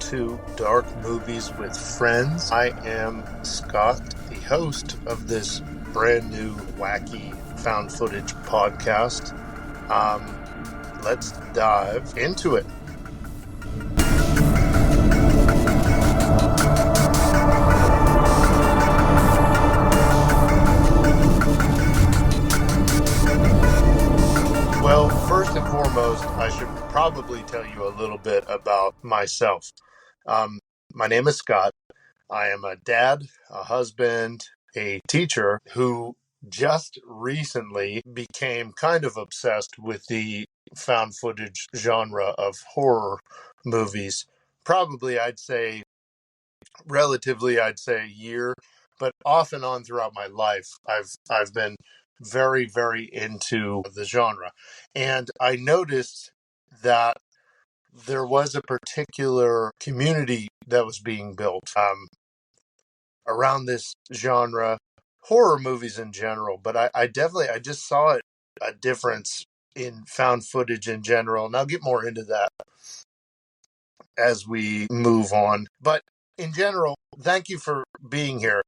to Dark Movies with Friends. I am Scott, the host of this brand new, wacky found footage podcast. Let's dive into it. Well, first and foremost, I should probably tell you a little bit about myself. My name is Scott. I am a dad, a husband, a teacher who just recently became kind of obsessed with the found footage genre of horror movies. Probably, I'd say a year, but off and on throughout my life, I've been very, very into the genre. And I noticed that there was a particular community that was being built around this genre, horror movies in general. But I just saw a difference in found footage in general. And I'll get more into that as we move on. But in general, thank you for being here.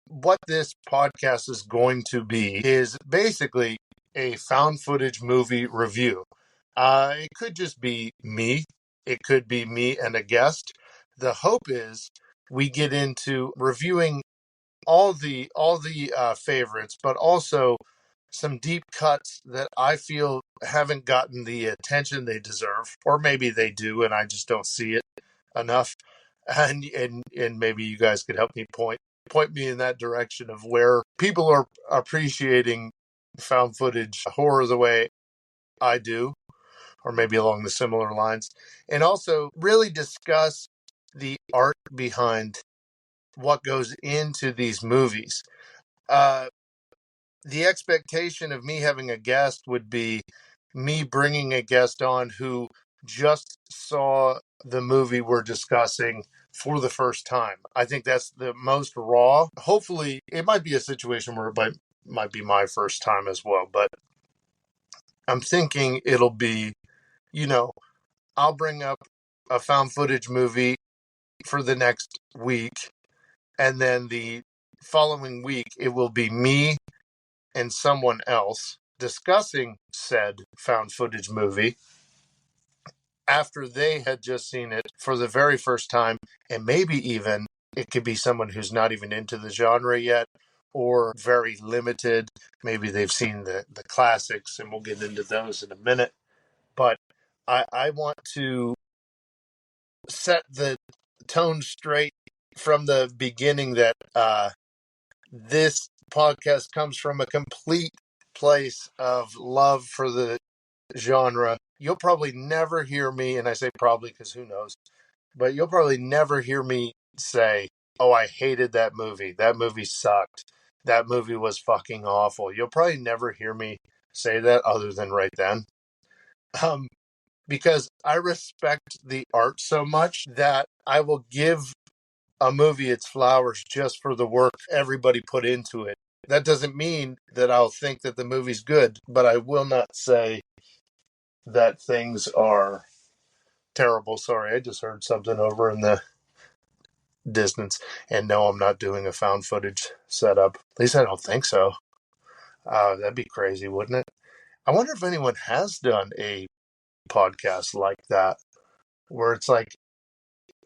What this podcast is going to be is basically a found footage movie review. It could just be me. It could be me and a guest. The hope is we get into reviewing all the favorites, but also some deep cuts that I feel haven't gotten the attention they deserve, or maybe they do, and I just don't see it enough. And maybe you guys could help me point me in that direction of where people are appreciating found footage horror the way I do, or maybe along the similar lines, and also really discuss the art behind what goes into these movies. The expectation of me having a guest would be me bringing a guest on who just saw the movie we're discussing for the first time. I think that's the most raw. Hopefully, it might be a situation where it might be my first time as well, but I'm thinking it'll be, I'll bring up a found footage movie for the next week, and then the following week, it will be me and someone else discussing said found footage movie after they had just seen it for the very first time. And maybe even it could be someone who's not even into the genre yet, or very limited. Maybe they've seen the classics, and we'll get into those in a minute. But I want to set the tone straight from the beginning that this podcast comes from a complete place of love for the genre. You'll probably never hear me, and I say probably because who knows, but you'll probably never hear me say, oh, I hated that movie. That movie sucked. That movie was fucking awful. You'll probably never hear me say that other than right then. Because I respect the art so much that I will give a movie its flowers just for the work everybody put into it. That doesn't mean that I'll think that the movie's good, but I will not say that things are terrible. Sorry, I just heard something over in the distance. And no, I'm not doing a found footage setup. At least I don't think so. That'd be crazy, wouldn't it? I wonder if anyone has done a podcast like that, where it's like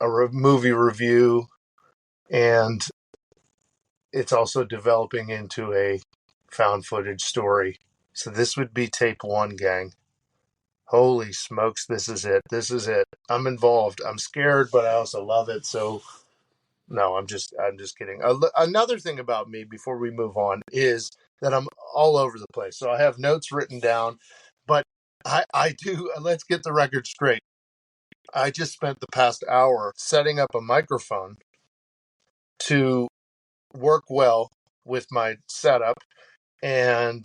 a movie review and it's also developing into a found footage story. So this would be tape one, gang. Holy smokes, this is it. This is it. I'm involved. I'm scared, but I also love it. So no, I'm just kidding. Another thing about me before we move on is that I'm all over the place. So I have notes written down, but I do, let's get the record straight. I just spent the past hour setting up a microphone to work well with my setup, and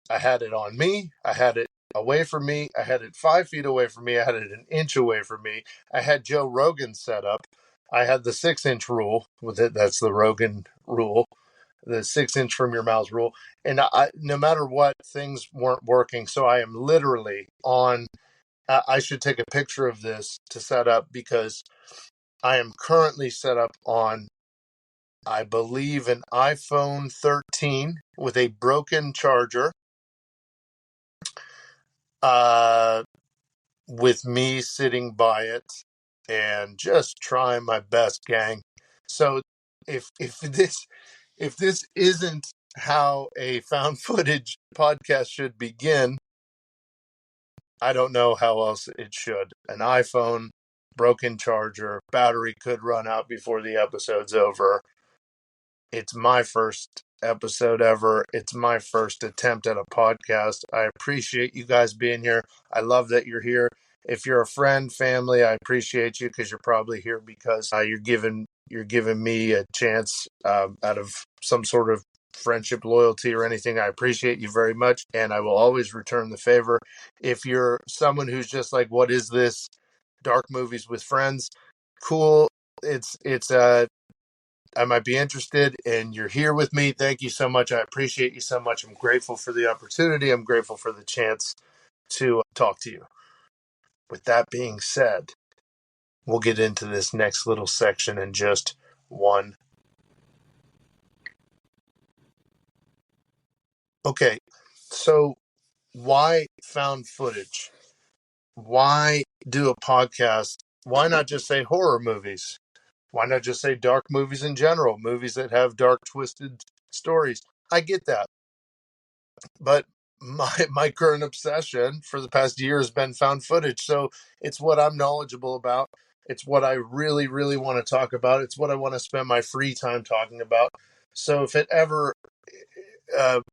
I had it on me. I had it away from me. I had it 5 feet away from me. I had it an inch away from me. I had Joe Rogan set up. I had the 6-inch rule with it. That's the Rogan rule, the 6-inch from your mouth rule. And no matter what, things weren't working. So I am literally on I should take a picture of this to set up, because I am currently set up on, I believe, an iPhone 13 with a broken charger, with me sitting by it and just trying my best, gang. So if this isn't how a found footage podcast should begin, I don't know how else it should. An iPhone, broken charger, battery could run out before the episode's over. It's my first episode ever. It's my first attempt at a podcast. I appreciate you guys being here. I love that you're here. If you're a friend, family, I appreciate you, because you're probably here because you're giving me a chance, out of some sort of friendship, loyalty, or anything. I appreciate you very much, and I will always return the favor. If you're someone who's just like, what is this? Dark movies with friends? Cool. It's I might be interested, and you're here with me. Thank you so much. I appreciate you so much. I'm grateful for the opportunity. I'm grateful for the chance to talk to you. With that being said, we'll get into this next little section in just one. Okay, so why found footage? Why do a podcast? Why not just say horror movies? Why not just say dark movies in general? Movies that have dark, twisted stories. I get that. But my current obsession for the past year has been found footage. So it's what I'm knowledgeable about. It's what I really, really want to talk about. It's what I want to spend my free time talking about. So if it ever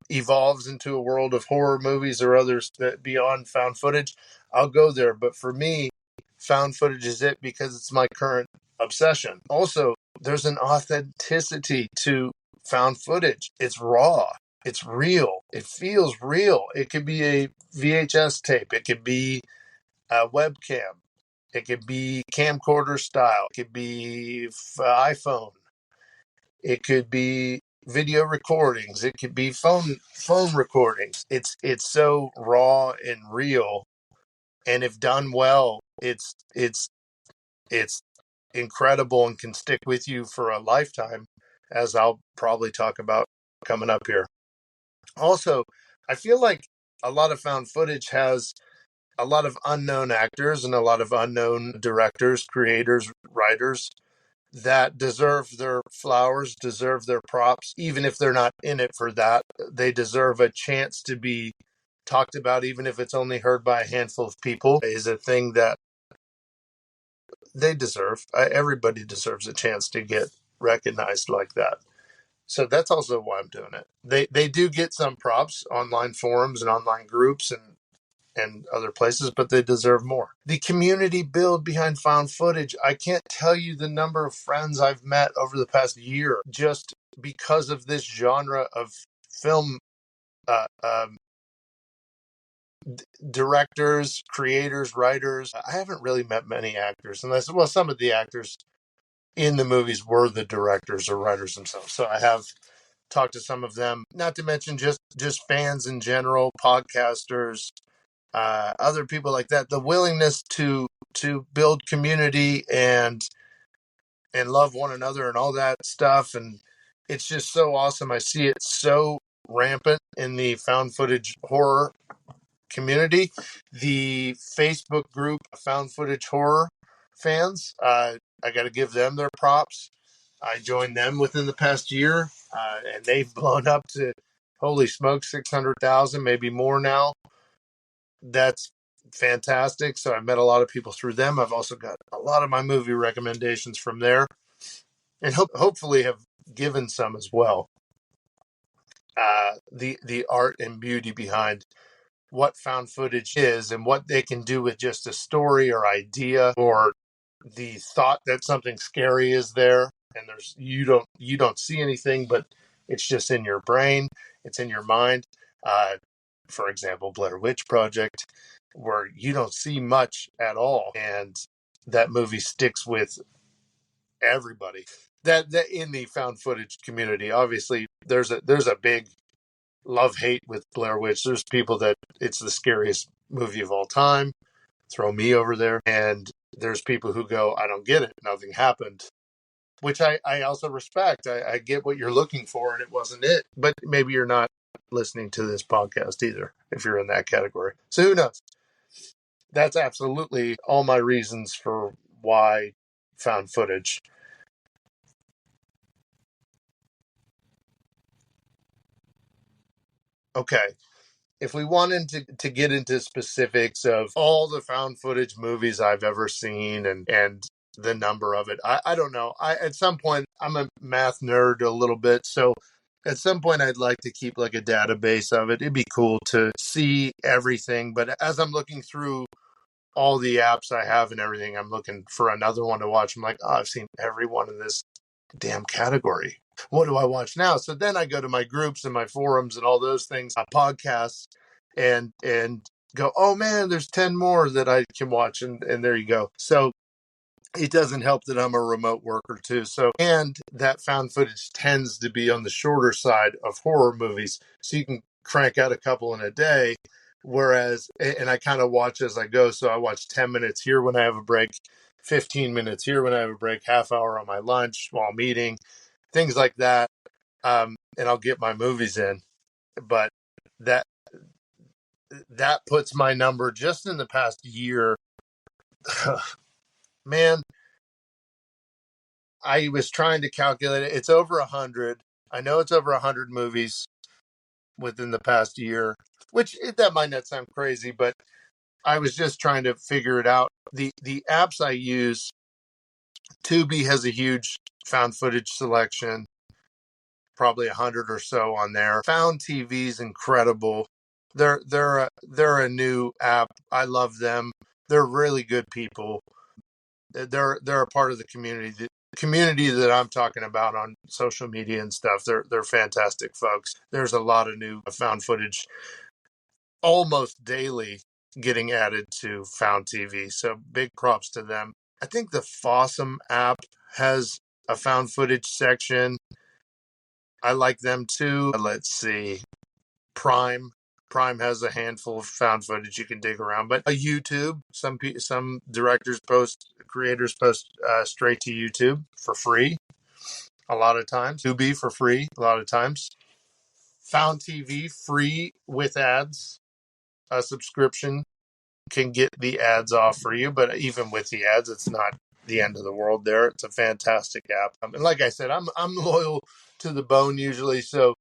evolves into a world of horror movies or others that beyond found footage, I'll go there. But for me, found footage is it, because it's my current obsession. Also, there's an authenticity to found footage. It's raw. It's real. It feels real. It could be a VHS tape. It could be a webcam. It could be camcorder style. It could be iPhone. It could be video recordings. It could be phone recordings. It's so raw and real, and if done well, it's incredible and can stick with you for a lifetime, as I'll probably talk about coming up here. Also, I feel like a lot of found footage has a lot of unknown actors and a lot of unknown directors, creators, writers that deserve their flowers, deserve their props, even if they're not in it for that. They deserve a chance to be talked about, even if it's only heard by a handful of people, is a thing that they deserve. Everybody deserves a chance to get recognized like that. So that's also why I'm doing it. They do get some props, online forums and online groups and other places, but they deserve more. The community build behind found footage. I can't tell you the number of friends I've met over the past year just because of this genre of film, uh, um, directors, creators, writers. I haven't really met many actors, unless, well, some of the actors in the movies were the directors or writers themselves. So I have talked to some of them, not to mention just fans in general, podcasters, other people like that. The willingness to build community and love one another and all that stuff, and it's just so awesome. I see it so rampant in the found footage horror community. The Facebook group Found Footage Horror Fans, I got to give them their props. I joined them within the past year, and they've blown up to, holy smoke, 600,000, maybe more now. That's fantastic. So I've met a lot of people through them. I've also got a lot of my movie recommendations from there, and hopefully have given some as well. The art and beauty behind what found footage is and what they can do with just a story or idea, or the thought that something scary is there, and there's you don't see anything, but it's just in your brain, it's in your mind. For example, Blair Witch Project, where you don't see much at all, and that movie sticks with everybody. That in the found footage community, obviously, there's a big love hate with Blair Witch. There's people that it's the scariest movie of all time. throw me over there. And there's people who go, I don't get it. Nothing happened, which I also respect. I get what you're looking for, and it wasn't it. But maybe you're not listening to this podcast either, if you're in that category. So who knows? That's absolutely all my reasons for why found footage. Okay. If we wanted to get into specifics of all the found footage movies I've ever seen and the number of it, I don't know. At some point, I'm a math nerd a little bit, so at some point I'd like to keep like a database of it. It'd be cool to see everything, but as I'm looking through all the apps I have and everything, I'm looking for another one to watch. I'm like, oh, I've seen every one in this damn category. What do I watch now? So then I go to my groups and my forums and all those things, podcasts, and go, oh man, there's 10 more that I can watch, and there you go. So it doesn't help that I'm a remote worker too. So, and that found footage tends to be on the shorter side of horror movies. So you can crank out a couple in a day. Whereas, and I kind of watch as I go. So I watch 10 minutes here when I have a break, 15 minutes here when I have a break, half hour on my lunch while I'm eating, things like that. And I'll get my movies in. But that that puts my number just in the past year. Man, I was trying to calculate it. It's over 100. I know it's over 100 movies within the past year, which that might not sound crazy, but I was just trying to figure it out. The apps I use, Tubi has a huge found footage selection, probably 100 or so on there. Found TV is incredible. They're a new app. I love them. They're really good people. They're a part of the community. The community that I'm talking about on social media and stuff. They're fantastic folks. There's a lot of new found footage almost daily getting added to Found TV. So big props to them. I think the Fossum app has a found footage section. I like them too. Let's see. Prime. Prime has a handful of found footage you can dig around, but a YouTube. Some directors creators post straight to YouTube for free. A lot of times, Tubi for free. A lot of times, Found TV free with ads. A subscription can get the ads off for you, but even with the ads, it's not the end of the world. There, it's a fantastic app. And like I said, I'm loyal to the bone usually, so.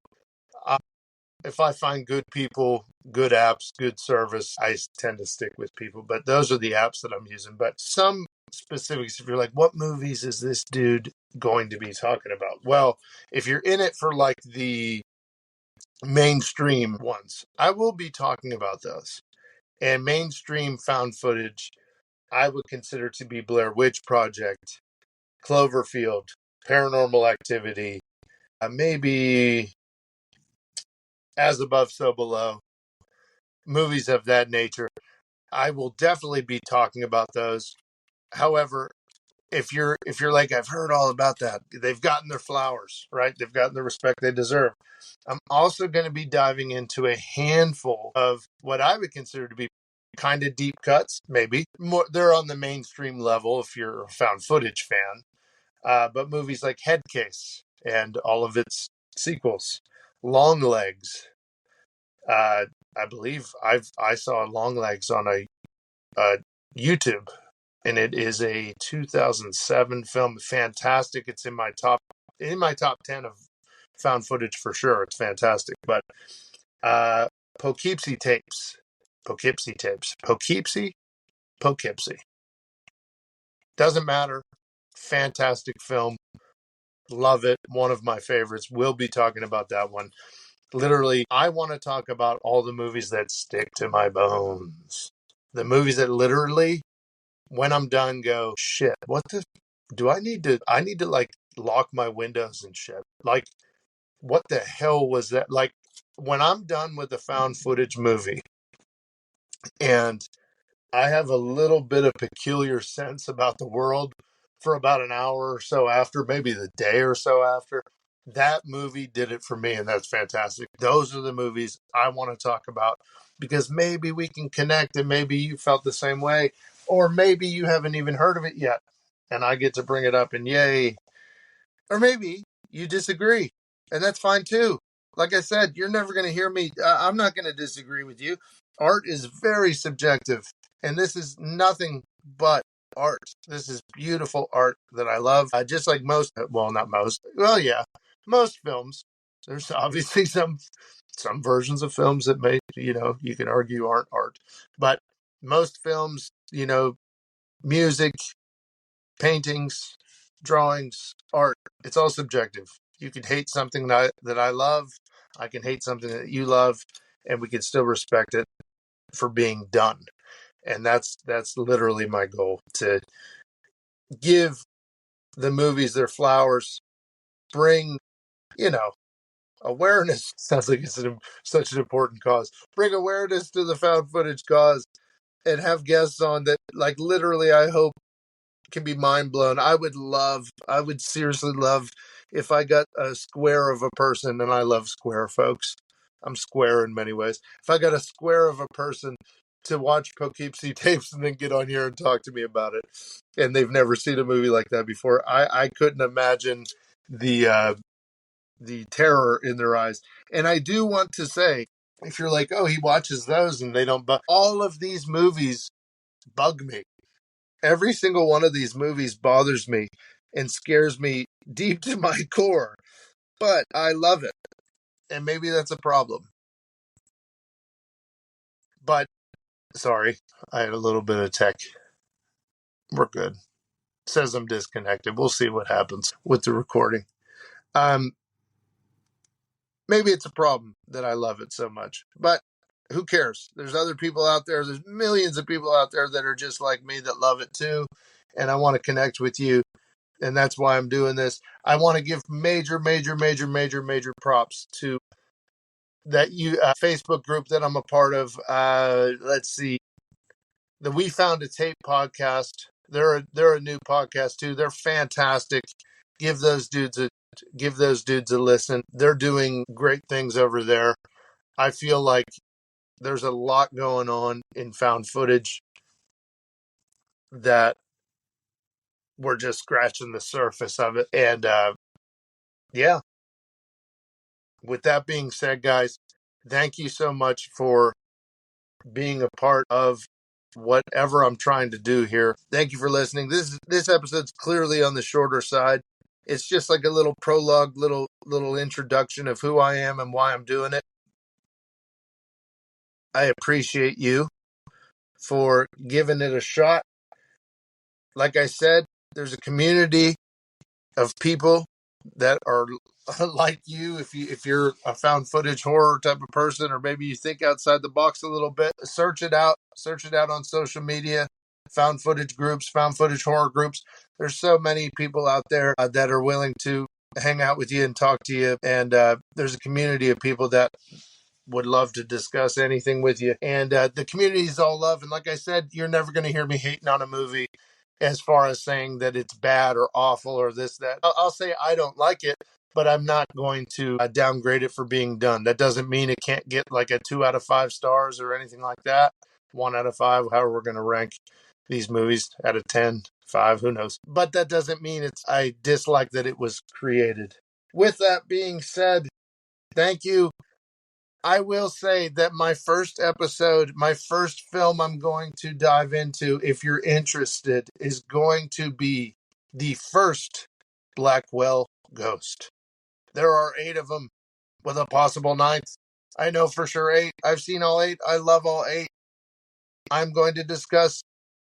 If I find good people, good apps, good service, I tend to stick with people. But those are the apps that I'm using. But some specifics, if you're like, what movies is this dude going to be talking about? Well, if you're in it for like the mainstream ones, I will be talking about those. And mainstream found footage, I would consider to be Blair Witch Project, Cloverfield, Paranormal Activity, maybe As Above, So Below, movies of that nature. I will definitely be talking about those. However, if you're like, I've heard all about that, they've gotten their flowers, right? They've gotten the respect they deserve. I'm also going to be diving into a handful of what I would consider to be kind of deep cuts, maybe. More, they're on the mainstream level if you're a found footage fan. But movies like Headcase and all of its sequels, Longlegs, I believe I saw Longlegs on a YouTube, and it is a 2007 film. Fantastic! It's in my top 10 of found footage for sure. It's fantastic. But uh, Poughkeepsie tapes, Poughkeepsie. Doesn't matter. Fantastic film. Love it. One of my favorites. We'll be talking about that one. Literally, I want to talk about all the movies that stick to my bones. The movies that literally, when I'm done, go, shit, what the, do I need to like lock my windows and shit. Like, what the hell was that? Like, when I'm done with the found footage movie and I have a little bit of peculiar sense about the world for about an hour or so after, maybe the day or so after, That movie did it for me, and that's fantastic. Those are the movies I want to talk about because maybe we can connect and maybe you felt the same way, or maybe you haven't even heard of it yet, and I get to bring it up and yay. Or maybe you disagree, and that's fine too. Like I said, you're never going to hear me. I'm not going to disagree with you. Art is very subjective, and this is nothing but art. This is beautiful art that I love. Just like most, well, not most. Well, yeah, most films. There's obviously some versions of films that may, you can argue aren't art, but most films, music, paintings, drawings, art, it's all subjective. You can hate something that I love. I can hate something that you love, and we can still respect it for being done. And that's literally my goal, to give the movies their flowers, bring, awareness. Sounds like it's such an important cause. Bring awareness to the found footage cause and have guests on that, like, literally, I hope can be mind blown. I would seriously love if I got a square of a person, and I love square folks. I'm square in many ways. If I got a square of a person to watch Poughkeepsie tapes and then get on here and talk to me about it, and they've never seen a movie like that before, I couldn't imagine the terror in their eyes. And I do want to say, if you're like, oh, he watches those and they don't, but all of these movies bug me. Every single one of these movies bothers me and scares me deep to my core, but I love it. And maybe that's a problem. But, sorry, I had a little bit of tech. We're good. It says I'm disconnected. We'll see what happens with the recording. Maybe it's a problem that I love it so much, but who cares? There's other people out there. There's millions of people out there that are just like me that love it too. And I want to connect with you. And that's why I'm doing this. I want to give major props to that Facebook group that I'm a part of. Let's see, the We Found a Tape podcast. They're a new podcast too. They're fantastic. Give those dudes a listen. They're doing great things over there. I feel like there's a lot going on in found footage that we're just scratching the surface of it. And yeah, with that being said, guys, thank you so much for being a part of whatever I'm trying to do here. Thank you for listening. This episode's clearly on the shorter side. It's just like a little prologue, little introduction of who I am and why I'm doing it. I appreciate you for giving it a shot. Like I said, there's a community of people that are like you. If you're a found footage horror type of person, or maybe you think outside the box a little bit, search it out on social media. Found footage groups, found footage horror groups. There's so many people out there that are willing to hang out with you and talk to you. And there's a community of people that would love to discuss anything with you. And the community is all love. And like I said, you're never going to hear me hating on a movie as far as saying that it's bad or awful or this, that. I'll say I don't like it, but I'm not going to downgrade it for being done. That doesn't mean it can't get like a 2 out of 5 stars or anything like that. 1 out of 5, however we're going to rank these movies, out of 10, 5, who knows. But that doesn't mean I dislike that it was created. With that being said, thank you. I will say that my first episode, my first film I'm going to dive into, if you're interested, is going to be the first Blackwell ghost. There are 8 of them with a possible 9th. I know for sure 8. I've seen all 8. I love all 8. I'm going to discuss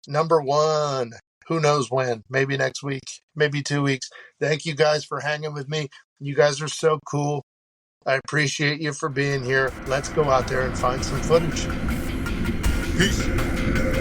number 1. Who knows when? Maybe next week, maybe 2 weeks. Thank you guys for hanging with me. You guys are so cool. I appreciate you for being here. Let's go out there and find some footage. Peace.